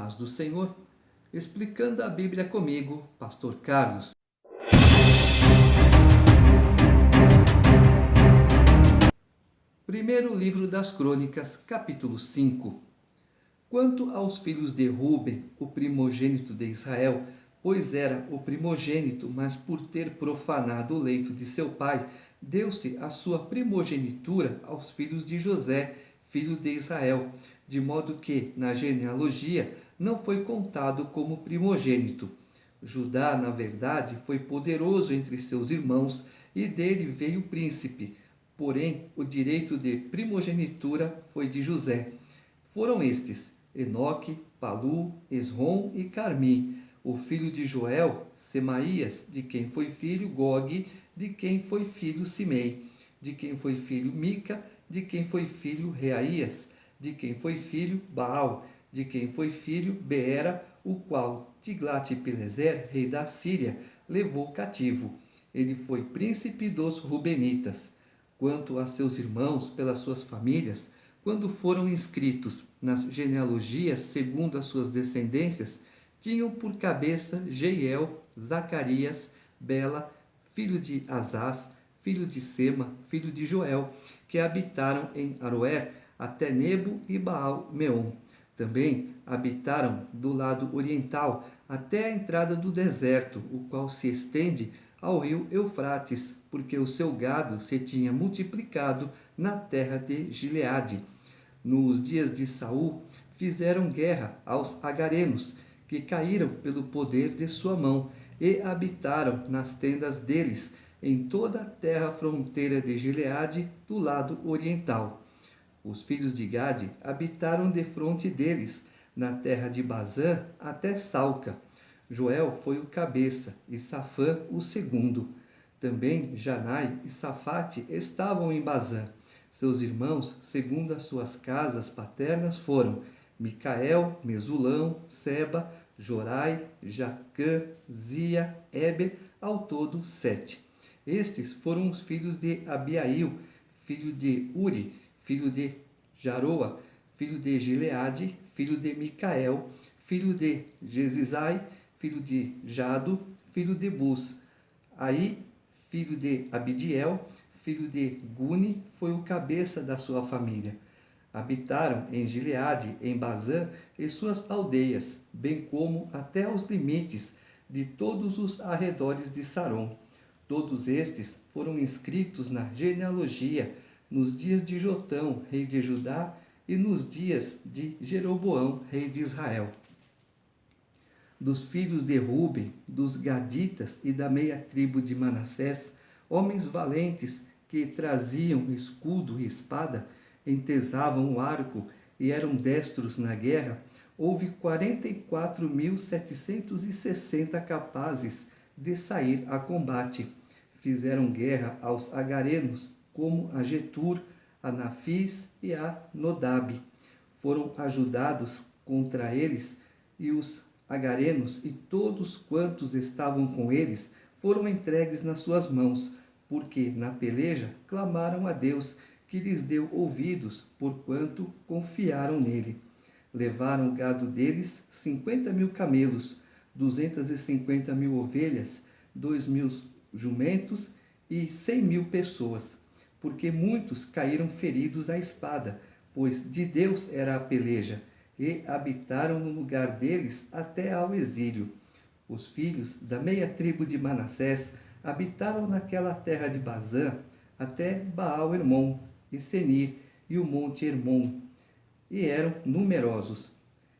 paz do Senhor, explicando a Bíblia comigo, Pastor Carlos. Primeiro livro das Crônicas, capítulo 5. Quanto aos filhos de Ruben, o primogênito de Israel, pois era o primogênito, mas por ter profanado o leito de seu pai, deu-se a sua primogenitura aos filhos de José, filho de Israel, de modo que, na genealogia, não foi contado como primogênito. Judá, na verdade, foi poderoso entre seus irmãos, e dele veio o príncipe. Porém, o direito de primogenitura foi de José. Foram estes: Enoque, Palu, Esrom e Carmi. O filho de Joel, Semaías, de quem foi filho Gog, de quem foi filho Simei, de quem foi filho Mica, de quem foi filho Reaías, de quem foi filho Baal, de quem foi filho Beera, o qual Tiglat-Pileser, rei da Síria, levou cativo. Ele foi príncipe dos Rubenitas. Quanto a seus irmãos, pelas suas famílias, quando foram inscritos nas genealogias segundo as suas descendências, tinham por cabeça Jeiel, Zacarias, Bela, filho de Azaz, filho de Sema, filho de Joel, que habitaram em Aroer, até Nebo e Baal-Meon. Também habitaram do lado oriental, até a entrada do deserto, o qual se estende ao rio Eufrates, porque o seu gado se tinha multiplicado na terra de Gileade. Nos dias de Saul, fizeram guerra aos agarenos, que caíram pelo poder de sua mão, e habitaram nas tendas deles, em toda a terra fronteira de Gileade, do lado oriental. Os filhos de Gade habitaram defronte deles, na terra de Bazã até Salca. Joel foi o cabeça, e Safã o segundo. Também Janai e Safate estavam em Bazã. Seus irmãos, segundo as suas casas paternas, foram Micael, Mesulão, Seba, Jorai, Jacã, Zia, Eber, ao todo 7. Estes foram os filhos de Abiail, filho de Uri, filho de Jaroa, filho de Gileade, filho de Micael, filho de Jesizai, filho de Jado, filho de Bus. Aí, filho de Abidiel, filho de Guni, foi o cabeça da sua família. Habitaram em Gileade, em Bazã e suas aldeias, bem como até aos limites de todos os arredores de Saron. Todos estes foram inscritos na genealogia nos dias de Jotão, rei de Judá, e nos dias de Jeroboão, rei de Israel. Dos filhos de Ruben, dos Gaditas e da meia tribo de Manassés, homens valentes que traziam escudo e espada, entesavam o arco e eram destros na guerra, houve 44.760 capazes de sair a combate. Fizeram guerra aos agarenos, como a Getur, a Nafis e a Nodab. Foram ajudados contra eles, e os agarenos e todos quantos estavam com eles foram entregues nas suas mãos, porque na peleja clamaram a Deus, que lhes deu ouvidos, porquanto confiaram nele. Levaram o gado deles 50.000 camelos, 250.000 ovelhas, 2.000 jumentos e 100.000 pessoas, porque muitos caíram feridos à espada, pois de Deus era a peleja, e habitaram no lugar deles até ao exílio. Os filhos da meia tribo de Manassés habitaram naquela terra de Bazã até Baal-Hermon e Senir e o monte Hermon, e eram numerosos.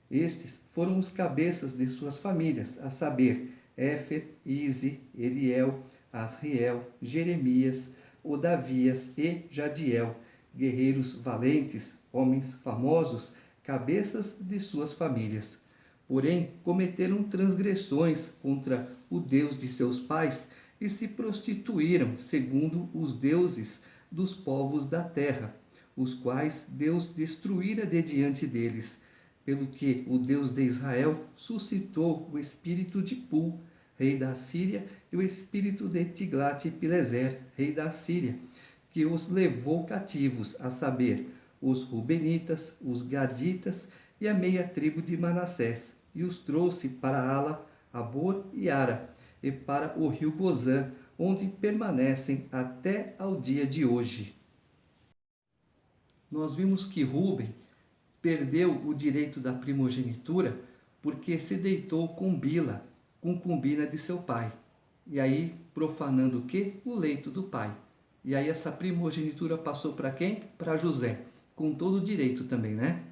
Estes foram os cabeças de suas famílias, a saber, Éfer, Ize, Eliel, Asriel, Jeremias, Odavias e Jadiel, guerreiros valentes, homens famosos, cabeças de suas famílias. Porém, cometeram transgressões contra o Deus de seus pais e se prostituíram segundo os deuses dos povos da terra, os quais Deus destruíra de diante deles, pelo que o Deus de Israel suscitou o espírito de Pul, rei da Síria, e o espírito de Tiglat-Pileser, rei da Síria, que os levou cativos, a saber, os Rubenitas, os Gaditas e a meia tribo de Manassés, e os trouxe para Ala, Abor e Ara, e para o rio Gozã, onde permanecem até ao dia de hoje. Nós vimos que Rúben perdeu o direito da primogenitura porque se deitou com Bila, concubina de seu pai. E aí, profanando o quê? O leito do pai. E aí essa primogenitura passou para quem? Para José, com todo o direito também, né?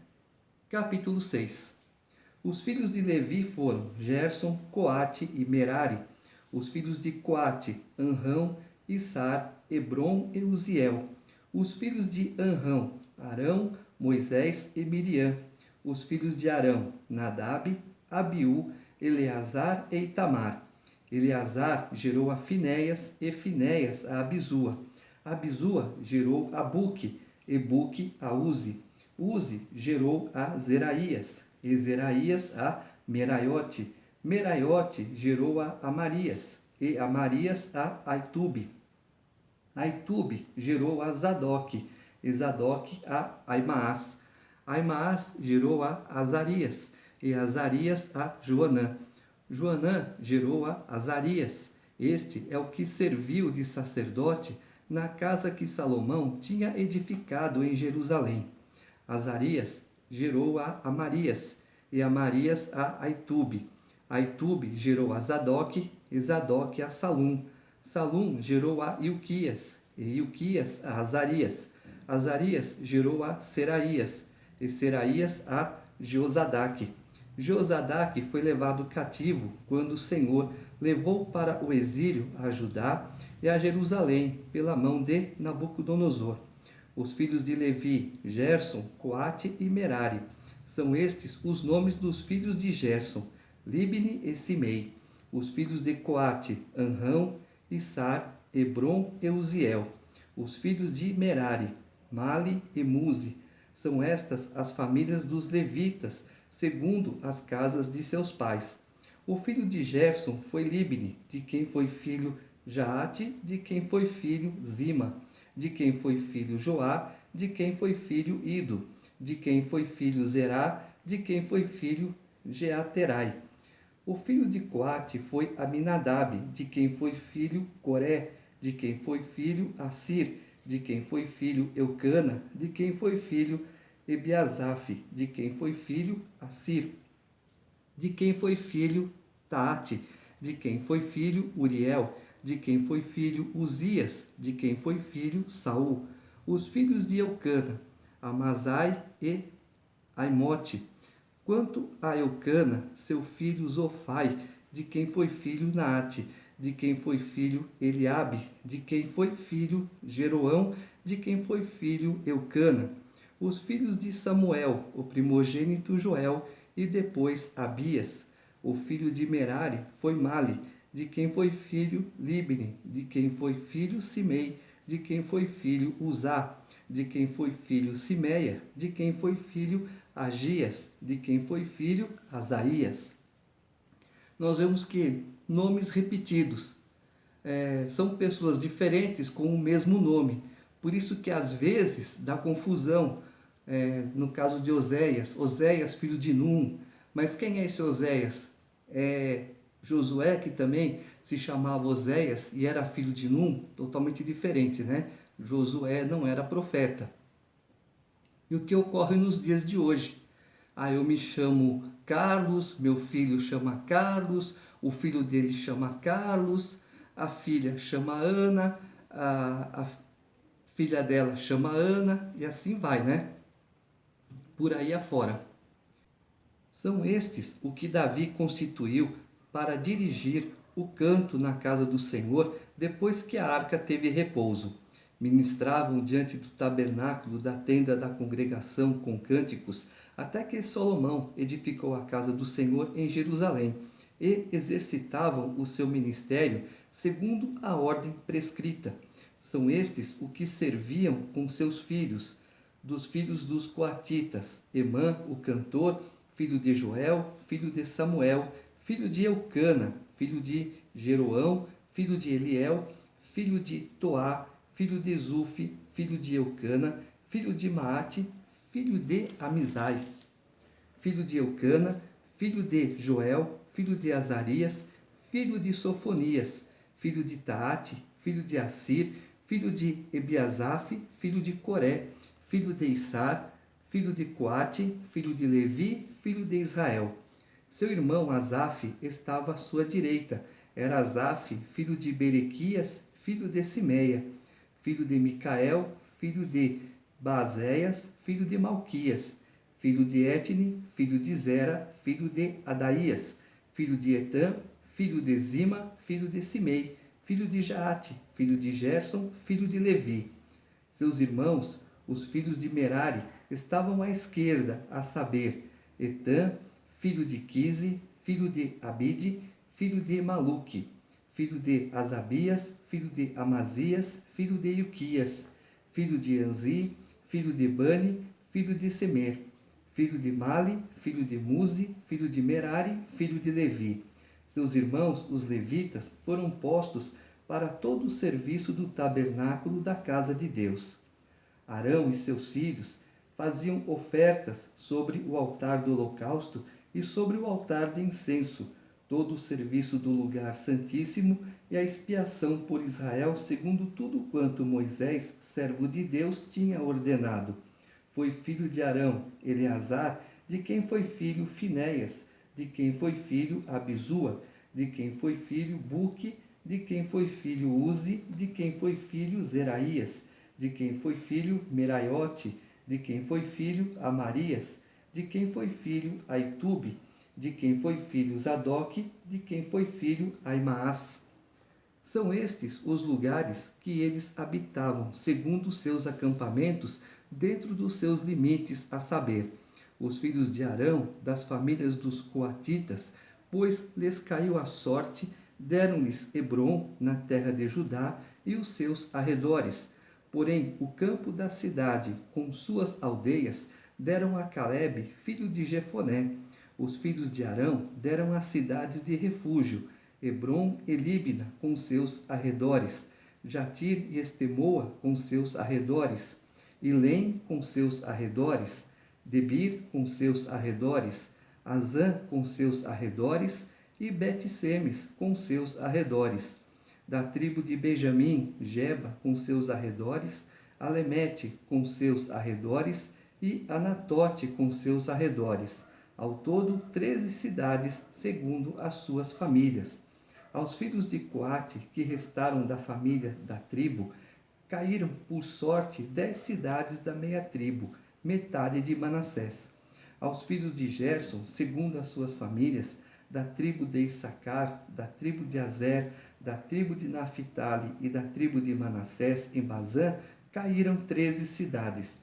Capítulo 6. Os filhos de Levi foram Gerson, Coate e Merari. Os filhos de Coate, Anrão, Issar, Hebron e Uziel. Os filhos de Anrão, Arão, Moisés e Miriam. Os filhos de Arão, Nadab, Abiú, Eleazar e Itamar. Eleazar gerou a Finéias e Finéias a Abisua. Abisua gerou a Buque e Buque a Uzi. Uzi gerou a Zeraías e Zeraías a Meraiote. Meraiote gerou a Amarias e Amarias a Aitube. Aitube gerou a Zadok e Zadok a Aimaas. Aimaas gerou a Azarias e Azarias a Joanã. Joanã gerou a Azarias. Este é o que serviu de sacerdote na casa que Salomão tinha edificado em Jerusalém. Azarias gerou a Amarias e Amarias a Aitube. Aitube gerou a Zadok e Zadok a Salum. Salum gerou a Ilquias e Ilquias a Azarias. Azarias gerou a Seraías e Seraías a Jeozadaque. Jeozadaque foi levado cativo quando o Senhor levou para o exílio a Judá e a Jerusalém pela mão de Nabucodonosor. Os filhos de Levi, Gerson, Coate e Merari. São estes os nomes dos filhos de Gerson, Libni e Simei. Os filhos de Coate, Anrão, Issar, Hebron e Uziel. Os filhos de Merari, Mali e Muzi. São estas as famílias dos levitas, segundo as casas de seus pais. O filho de Gerson foi Libni, de quem foi filho Jaate, de quem foi filho Zima, de quem foi filho Joá, de quem foi filho Ido, de quem foi filho Zerá, de quem foi filho Jeaterai. O filho de Coate foi Aminadab, de quem foi filho Coré, de quem foi filho Assir, de quem foi filho Eucana, de quem foi filho Ebiasaf, de quem foi filho Assir, de quem foi filho Taate, de quem foi filho Uriel, de quem foi filho Uzias, de quem foi filho Saul. Os filhos de Eucana, Amazai e Aimote. Quanto a Eucana, seu filho Zofai, de quem foi filho Naate, de quem foi filho Eliabe, de quem foi filho Jeroão, de quem foi filho Eucana. Os filhos de Samuel, o primogênito Joel, e depois Abias. O filho de Merari foi Mali, de quem foi filho Libni, de quem foi filho Simei, de quem foi filho Uzá, de quem foi filho Simeia, de quem foi filho Agias, de quem foi filho Asaías. Nós vemos que nomes repetidos são pessoas diferentes com o mesmo nome. Por isso que às vezes dá confusão. No caso de Oséias, Oséias, filho de Num. Mas quem é esse Oséias? É Josué, que também se chamava Oséias e era filho de Num, totalmente diferente, né? Josué não era profeta. E o que ocorre nos dias de hoje? Eu me chamo Carlos, meu filho chama Carlos, o filho dele chama Carlos, a filha chama Ana, a filha dela chama Ana, e assim vai, né? Por aí afora. São estes o que Davi constituiu para dirigir o canto na casa do Senhor depois que a arca teve repouso. Ministravam diante do tabernáculo da tenda da congregação com cânticos, até que Salomão edificou a casa do Senhor em Jerusalém, e exercitavam o seu ministério segundo a ordem prescrita. São estes o que serviam com seus filhos, dos filhos dos coatitas, Emã, o cantor, filho de Joel, filho de Samuel, filho de Eucana, filho de Jeroão, filho de Eliel, filho de Toá, filho de Zufi, filho de Eucana, filho de Maate, filho de Amizai, filho de Eucana, filho de Joel, filho de Azarias, filho de Sofonias, filho de Taate, filho de Assir, filho de Ebiasaf, filho de Coré, filho de Issar, filho de Coate, filho de Levi, filho de Israel. Seu irmão Asaf estava à sua direita. Era Asaf, filho de Berequias, filho de Simeia, filho de Micael, filho de Baazéias, filho de Malquias, filho de Etne, filho de Zera, filho de Adaías, filho de Etã, filho de Zima, filho de Simei, filho de Jaate, filho de Gerson, filho de Levi. Seus irmãos, os filhos de Merari, estavam à esquerda, a saber, Etã, filho de Quise, filho de Abide, filho de Maluque, filho de Asabias, filho de Amazias, filho de Ilquias, filho de Anzi, filho de Bani, filho de Semer, filho de Mali, filho de Muzi, filho de Merari, filho de Levi. Seus irmãos, os levitas, foram postos para todo o serviço do tabernáculo da casa de Deus. Arão e seus filhos faziam ofertas sobre o altar do holocausto e sobre o altar de incenso, todo o serviço do lugar santíssimo e a expiação por Israel, segundo tudo quanto Moisés, servo de Deus, tinha ordenado. Foi filho de Arão, Eleazar, de quem foi filho Finéias, de quem foi filho Abisua, de quem foi filho Buque, de quem foi filho Uzi, de quem foi filho Zeraías, de quem foi filho Meraiote, de quem foi filho Amarias, de quem foi filho Aitube, de quem foi filho Zadok, de quem foi filho Aimaas. São estes os lugares que eles habitavam, segundo os seus acampamentos, dentro dos seus limites, a saber, os filhos de Arão, das famílias dos coatitas, pois lhes caiu a sorte, deram-lhes Hebrom, na terra de Judá, e os seus arredores. Porém, o campo da cidade, com suas aldeias, deram a Calebe, filho de Jefoné. Os filhos de Arão deram as cidades de refúgio, Hebrom e Líbna, com seus arredores, Jatir e Estemoa, com seus arredores, Ilém, com seus arredores, Debir, com seus arredores, Azã, com seus arredores, e Bet-Semes, com seus arredores. Da tribo de Benjamim, Geba, com seus arredores, Alemete, com seus arredores, e Anatote, com seus arredores. Ao todo, 13 cidades, segundo as suas famílias. Aos filhos de Coate, que restaram da família da tribo, caíram por sorte 10 cidades da meia tribo, metade de Manassés. Aos filhos de Gerson, segundo as suas famílias, da tribo de Issacar, da tribo de Azer, da tribo de Naphtali e da tribo de Manassés, em Bazã, caíram 13 cidades.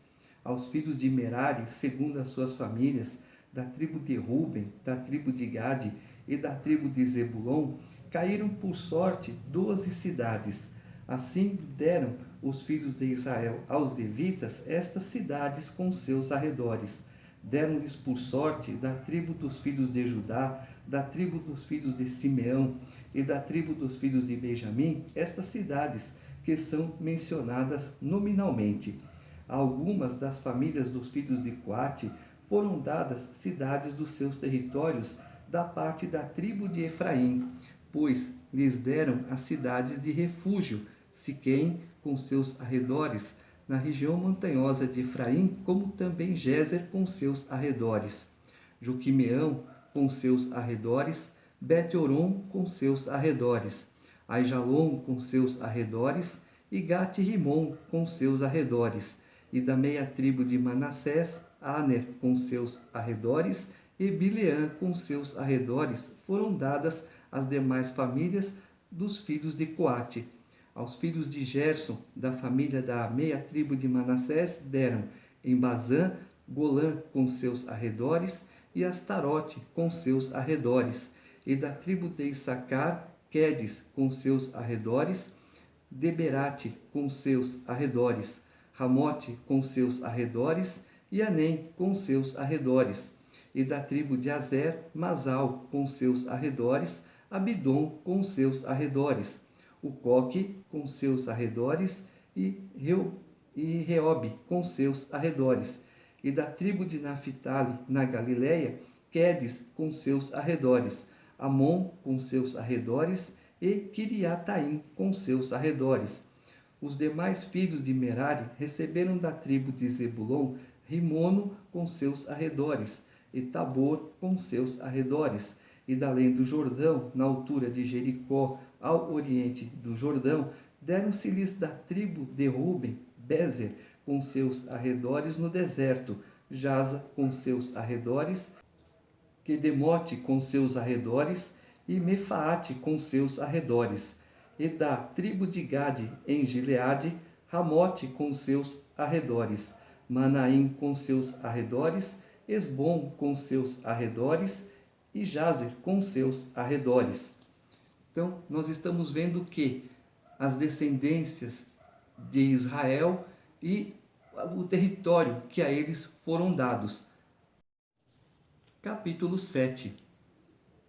Aos filhos de Merari, segundo as suas famílias, da tribo de Ruben, da tribo de Gade e da tribo de Zebulon, caíram por sorte 12 cidades. Assim deram os filhos de Israel aos levitas estas cidades com seus arredores. Deram-lhes por sorte da tribo dos filhos de Judá, da tribo dos filhos de Simeão e da tribo dos filhos de Benjamim estas cidades, que são mencionadas nominalmente. A algumas das famílias dos filhos de Coate foram dadas cidades dos seus territórios da parte da tribo de Efraim, pois lhes deram as cidades de refúgio, Siquém com seus arredores, na região montanhosa de Efraim, como também Gézer com seus arredores, Joquimeão com seus arredores, Bet-Oron com seus arredores, Aijalon com seus arredores, e Gate-Rimon com seus arredores, e da meia tribo de Manassés, Aner com seus arredores, e Bileã com seus arredores, foram dadas as demais famílias dos filhos de Coate. Aos filhos de Gerson, da família da meia tribo de Manassés, deram em Bazã, Golã com seus arredores, e Astarote com seus arredores, e da tribo de Issacar, Quedes com seus arredores, Deberate com seus arredores, Ramote com seus arredores, e Anem com seus arredores, e da tribo de Azer, Masal com seus arredores, Abidom com seus arredores, o Coque com seus arredores, e Reobe com seus arredores, e da tribo de Naphtali, na Galiléia, Quedes com seus arredores, Amon com seus arredores e Quiriataim com seus arredores. Os demais filhos de Merari receberam da tribo de Zebulon Rimono com seus arredores, e Tabor com seus arredores, e da além do Jordão, na altura de Jericó, ao oriente do Jordão, deram-se-lhes da tribo de Ruben, Bezer com seus arredores no deserto, Jaza com seus arredores, Quedemote com seus arredores, e Mefaate com seus arredores, e da tribo de Gade em Gileade, Ramote com seus arredores, Manaim com seus arredores, Esbom com seus arredores, e Jazer com seus arredores. Então, nós estamos vendo que as descendências de Israel e o território que a eles foram dados. Capítulo 7.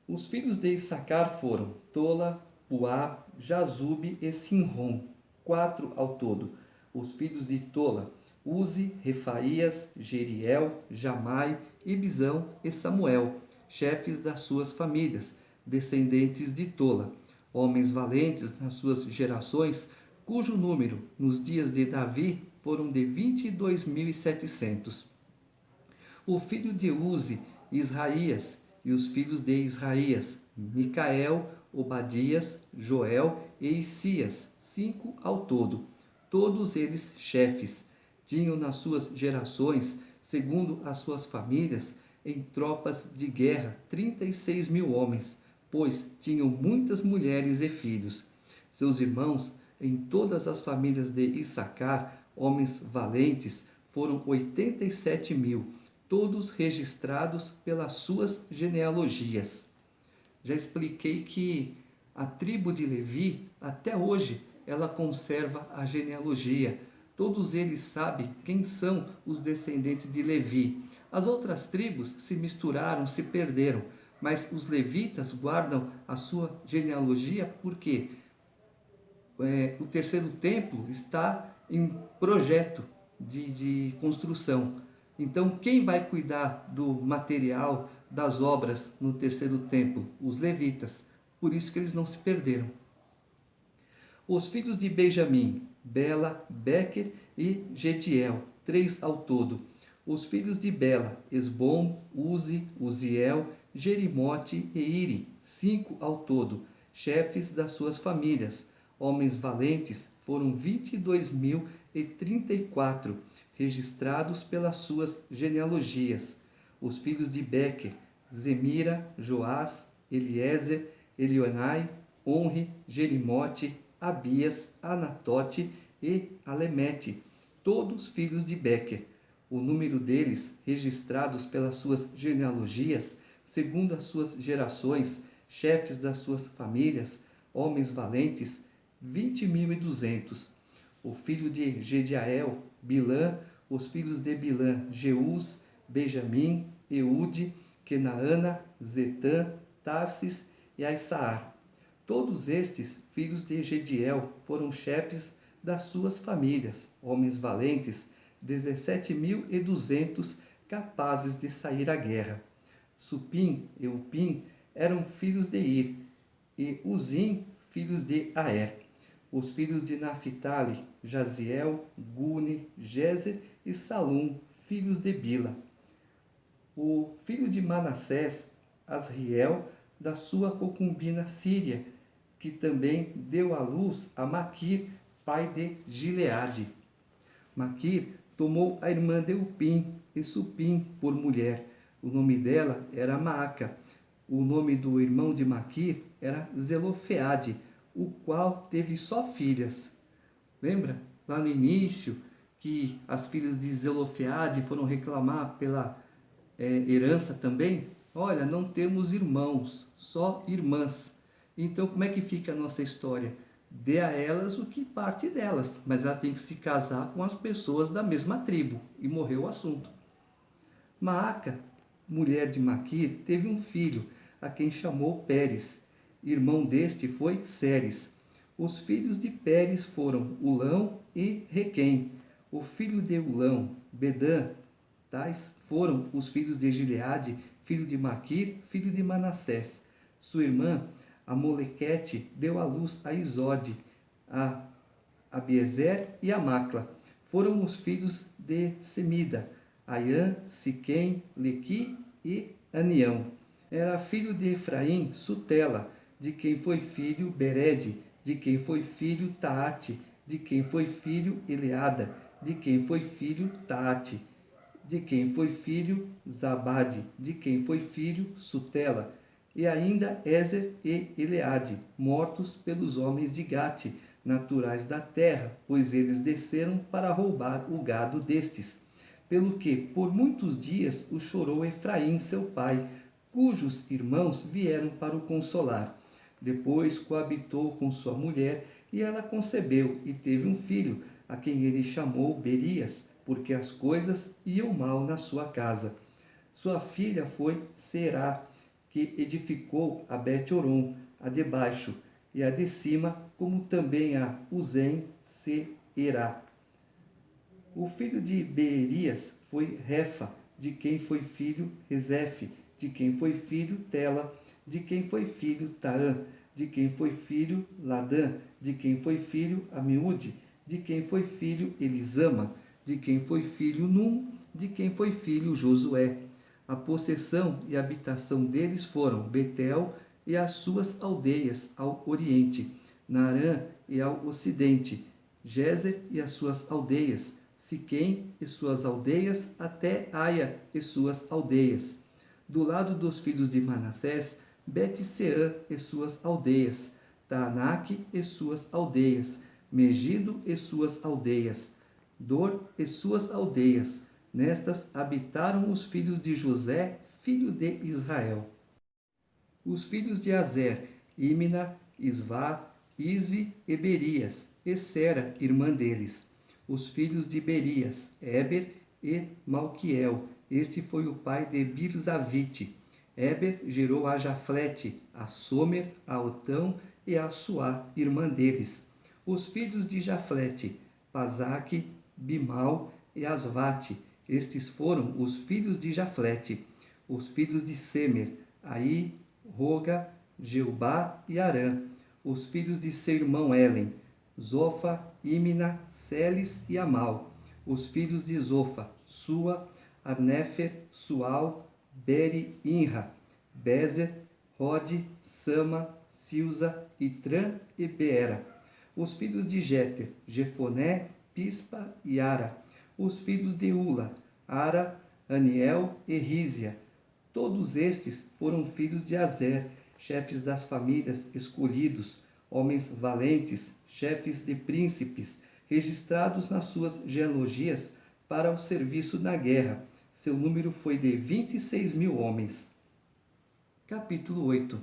Os filhos de Issacar foram Tola, Puá, Jazube e Sinrom, 4 ao todo. Os filhos de Tola, Uzi, Refaías, Jeriel, Jamai, Ibizão e Samuel, chefes das suas famílias, descendentes de Tola, homens valentes nas suas gerações, cujo número nos dias de Davi foram de 22.700. O filho de Uzi, Israías, e os filhos de Israías, Micael, Obadias, Joel e Isias, 5 ao todo, todos eles chefes. Tinham nas suas gerações, segundo as suas famílias, em tropas de guerra 36.000 homens, pois tinham muitas mulheres e filhos. Seus irmãos, em todas as famílias de Issacar, homens valentes, foram 87.000, todos registrados pelas suas genealogias. Já expliquei que a tribo de Levi, até hoje, ela conserva a genealogia. Todos eles sabem quem são os descendentes de Levi. As outras tribos se misturaram, se perderam, mas os levitas guardam a sua genealogia porque o terceiro templo está em projeto de construção. Então, quem vai cuidar do material, das obras no terceiro templo? Os levitas. Por isso que eles não se perderam. Os filhos de Benjamim, Bela, Bequer e Gediel, 3 ao todo. Os filhos de Bela, Esbom, Uzi, Uziel, Jerimote e Iri, 5 ao todo, chefes das suas famílias. Homens valentes foram 22.034, registrados pelas suas genealogias. Os filhos de Bequer, Zemira, Joás, Eliezer, Elionai, Onre, Jerimote, Abias, Anatote e Alemete, todos filhos de Bequer. O número deles, registrados pelas suas genealogias, segundo as suas gerações, chefes das suas famílias, homens valentes, 20.200. O filho de Gediael, Bilã, os filhos de Bilã, Jeús, Benjamim, Eude, Kenaana, Zetã, Tarsis e Aissaar. Todos estes, filhos de Gediel, foram chefes das suas famílias, homens valentes, 17.200, capazes de sair à guerra. Supim e Upim eram filhos de Ir, e Uzim, filhos de Aer. Os filhos de Naphtali, Jaziel, Gune, Jezer e Salum, filhos de Bila. O filho de Manassés, Asriel, da sua concubina Síria, que também deu à luz a Maquir, pai de Gileade. Maquir tomou a irmã de Upim e Supim por mulher. O nome dela era Maaca. O nome do irmão de Maquir era Zelofeade, o qual teve só filhas. Lembra? Lá no início, que as filhas de Zelofeade foram reclamar pela herança também? Olha, não temos irmãos, só irmãs. Então, como é que fica a nossa história? Dê a elas o que parte delas, mas ela tem que se casar com as pessoas da mesma tribo, e morreu o assunto. Maaca, mulher de Maquir, teve um filho, a quem chamou Pérez. Irmão deste foi Ceres. Os filhos de Pérez foram Ulão e Requém. O filho de Ulão, Bedã, Tais foram os filhos de Gileade, filho de Maquir, filho de Manassés. Sua irmã, Amolequete, deu à luz a Isode, a Abiezer e a Macla. Foram os filhos de Semida, Aiã, Siquém, Lequi e Anião. Era filho de Efraim, Sutela, de quem foi filho Berede, de quem foi filho Taate, de quem foi filho Eleada, de quem foi filho Taate, de quem foi filho Zabade, de quem foi filho Sutela, e ainda Ezer e Eleade, mortos pelos homens de Gate, naturais da terra, pois eles desceram para roubar o gado destes. Pelo que por muitos dias o chorou Efraim, seu pai, cujos irmãos vieram para o consolar. Depois coabitou com sua mulher, e ela concebeu e teve um filho, a quem ele chamou Berias, porque as coisas iam mal na sua casa. Sua filha foi Será, que edificou a Bet-Horon, a de baixo, e a de cima, como também a Uzem Seerá. O filho de Berias foi Refa, de quem foi filho Rezefe, de quem foi filho Tela, de quem foi filho Taã, de quem foi filho Ladã, de quem foi filho Amiúde, de quem foi filho Elisama, de quem foi filho Num, de quem foi filho Josué. A possessão e a habitação deles foram Betel e as suas aldeias ao oriente, Naarã e ao ocidente, Gézer e as suas aldeias, Siquém e suas aldeias, até Aia e suas aldeias. Do lado dos filhos de Manassés, Bet-Seã e suas aldeias, Taanaque e suas aldeias, Megido e suas aldeias, Dor e suas aldeias. Nestas habitaram os filhos de José, filho de Israel. Os filhos de Azer, Imna, Isvá, Isvi e Berias, e Sera, irmã deles. Os filhos de Berias, Éber e Malquiel. Este foi o pai de Birzavite. Éber gerou a Jaflete, a Somer, a Otão e a Suá, irmã deles. Os filhos de Jaflete, Pazaque, Bimal e Asvate. Estes foram os filhos de Jaflete. Os filhos de Semer, Aí, Roga, Jeubá e Arã. Os filhos de seu irmão Helen, Zofa, Imna, Celes e Amal. Os filhos de Zofa, Sua, Arnéfer, Sual, Beri, Inra, Bezer, Rode, Sama, Silza, Itrã e Beera. Os filhos de Jéter, Jefoné, Pispa e Ara. Os filhos de Ula, Ara, Aniel e Rízia. Todos estes foram filhos de Azer, chefes das famílias escolhidos, homens valentes, chefes de príncipes, registrados nas suas genealogias para o serviço na guerra. Seu número foi de 26.000 homens. Capítulo 8.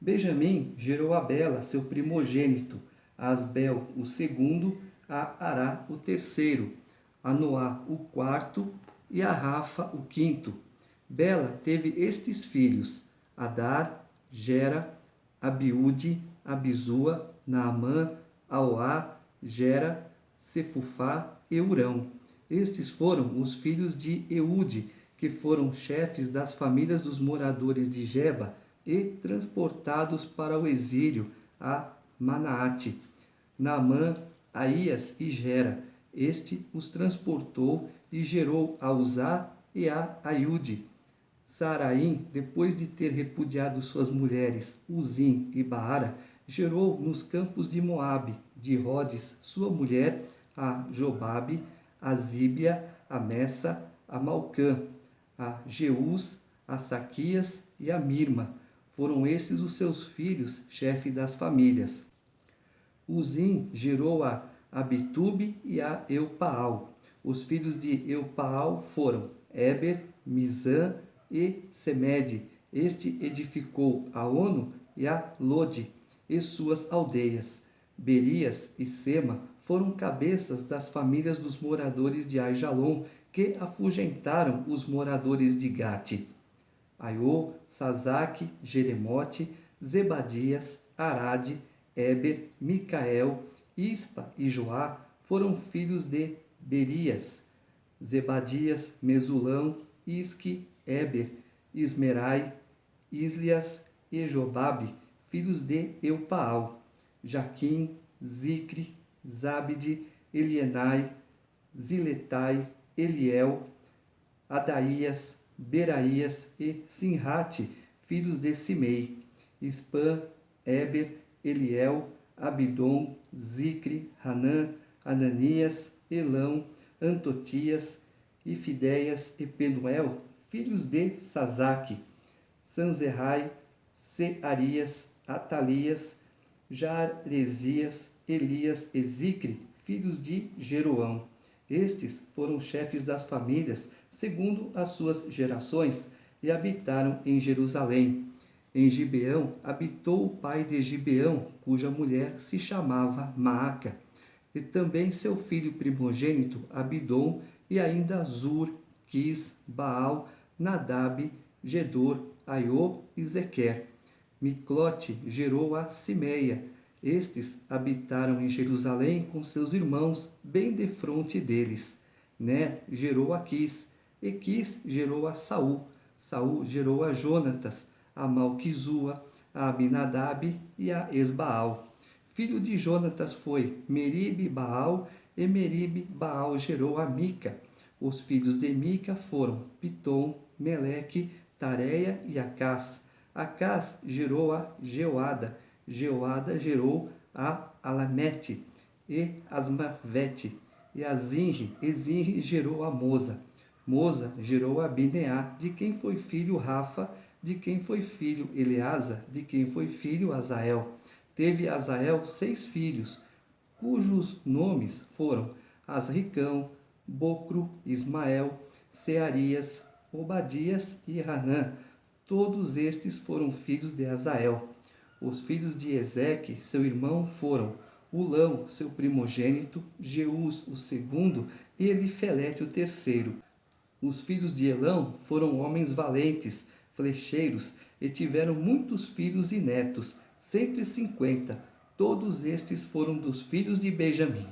Benjamim gerou a Bela, seu primogênito, a Asbel, o segundo, a Ará, o terceiro, a Noá, o quarto, e a Rafa, o quinto. Bela teve estes filhos: Adar, Gera, Abiúde, Abizua, Naamã, Aoá, Gera, Sefufá e Urão. Estes foram os filhos de Eude, que foram chefes das famílias dos moradores de Geba e transportados para o exílio a Manaate. Naamã, Aías e Gera. Este os transportou e gerou a Uzá e a Aiude. Saraim, depois de ter repudiado suas mulheres, Uzim e Baara, gerou nos campos de Moabe, de Rodes, sua mulher, a Jobabe, a Zíbia, a Messa, a Malcã, a Jeús, a Saquias e a Mirma. Foram estes os seus filhos, chefe das famílias. Uzim gerou a Abitube e a Eupaal. Os filhos de Eupaal foram Eber, Mizã e Semede. Este edificou a Ono e a Lode e suas aldeias. Berias e Sema foram cabeças das famílias dos moradores de Aijalon, que afugentaram os moradores de Gate. Aiô, Sazaque, Jeremote, Zebadias, Arade, Eber, Micael, Ispa e Joá foram filhos de Berias. Zebadias, Mesulão, Isque, Éber, Ismerai, Islias e Jobabe, filhos de Eupaal, Jaquim, Zicre, Zabde, Elienai, Ziletai, Eliel, Adaías, Beraías e Sinrate, filhos de Simei, Ispã, Éber, Eliel, Abidom, Zicre, Hanã, Ananias, Elão, Antotias, Ifidéias e Penuel, filhos de Sazaque, Sanzerrai, Searias, Atalias, Jaresias, Elias e Zicre, filhos de Jeroão. Estes foram chefes das famílias, segundo as suas gerações, e habitaram em Jerusalém. Em Gibeão habitou o pai de Gibeão, cuja mulher se chamava Maaca, e também seu filho primogênito Abidom, e ainda Zur, Quis, Baal, Nadab, Gedor, Aiô e Zequer. Miclote gerou a Simeia. Estes habitaram em Jerusalém com seus irmãos, bem defronte deles. Ner gerou a Quis, e Quis gerou a Saul. Saul gerou a Jonatas, a Malquizua, a Abinadab e a Esbaal. Filho de Jonatas foi Meribe Baal, e Meribe Baal gerou a Mica. Os filhos de Mica foram Pitom, Meleque, Tareia e Acás. Acás gerou a Jeoada. Jeoada gerou a Alamete e Asmavete e a Zinri. E Zinri gerou a Moza. Moza gerou a Bineá, de quem foi filho Rafa, de quem foi filho Eleasa, de quem foi filho Azael. Teve Azael 6 filhos, cujos nomes foram Asricão, Bocro, Ismael, Searias, Obadias e Hanã. Todos estes foram filhos de Azael. Os filhos de Ezeque, seu irmão, foram Ulão, seu primogênito, Jeús, o segundo, e Elifelete, o terceiro. Os filhos de Elão foram homens valentes, flecheiros, e tiveram muitos filhos e netos, 150. Todos estes foram dos filhos de Benjamim.